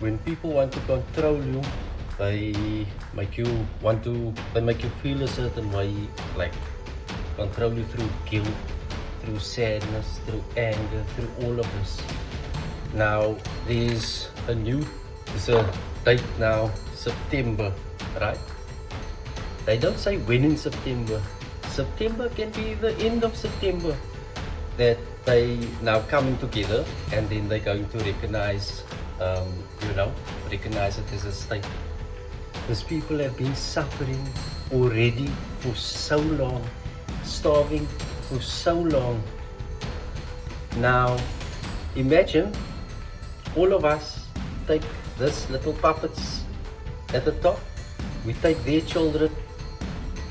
when people want to control you, they they make you feel a certain way, like control you through guilt, through sadness, through anger, through all of this. Now there's a date now, September, right? They don't say when in September. September can be the end of September that they now coming together, and then they're going to recognize, recognize it as a state. These people have been suffering already for so long, starving for so long. Now, imagine all of us take these little puppets at the top, we take their children,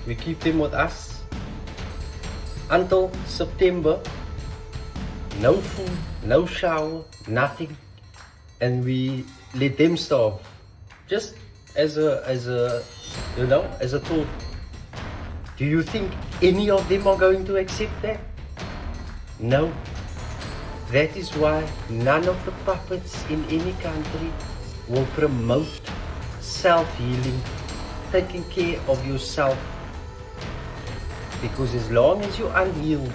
we keep them with us until September, no food, no shower, nothing, and we let them starve, just as a thought. Do you think any of them are going to accept that? No. That is why none of the puppets in any country will promote self-healing, taking care of yourself. Because as long as you're unhealed,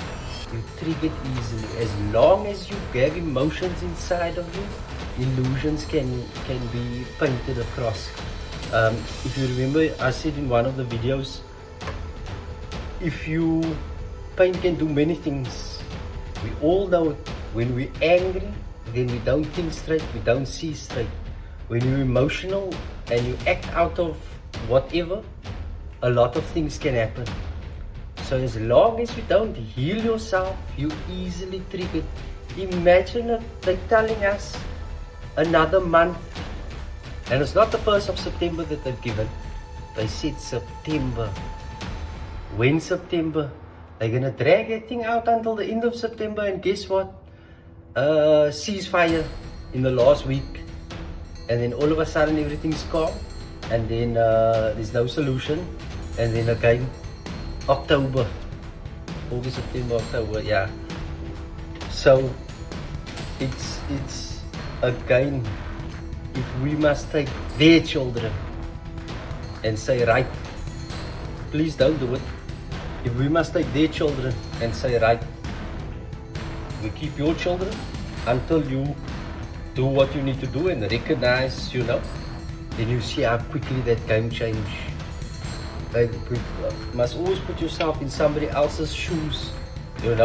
you trigger easily. As long as you have emotions inside of you, illusions can be painted across. If you remember, I said in one of the videos, pain can do many things. We all know it. When we're angry, then we don't think straight, we don't see straight. When you're emotional and you act out of whatever, a lot of things can happen. So as long as you don't heal yourself, you easily triggered. Imagine it, they're telling us another month, and it's not the 1st of September that they've given. They said September. When September? They're gonna drag that thing out until the end of September, and guess what? Ceasefire in the last week, and then all of a sudden everything's calm, and then there's no solution, and then again October, August, September, October, yeah. So it's again, if we must take their children and say, right, please don't do it. If we must take their children and say, right, we keep your children until you do what you need to do and recognize, then you see how quickly that game change. You must always put yourself in somebody else's shoes.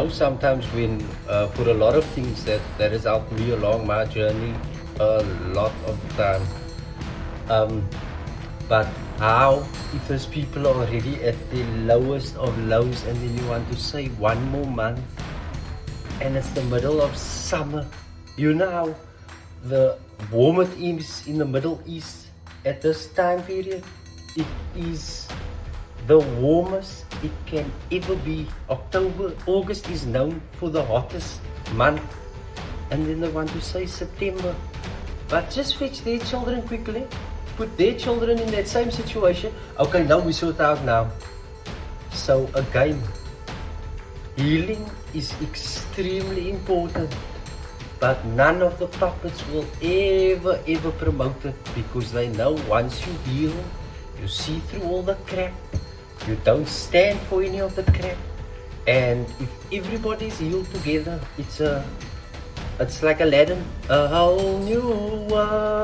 Sometimes when, for a lot of things that has helped me along my journey a lot of the time. But how if those people are already at the lowest of lows, and then you want to say one more month, and it's the middle of summer? You know how the warm it is in the Middle East at this time period? It is the warmest it can ever be. August is known for the hottest month, and then they want to say September. But just fetch their children quickly, put their children in that same situation. Okay, now we sort out now. So again, healing is extremely important, but none of the puppets will ever promote it, because they know once you heal, you see through all the crap. You don't stand for any of the crap. And if everybody's healed together, it's like Aladdin, a whole new world.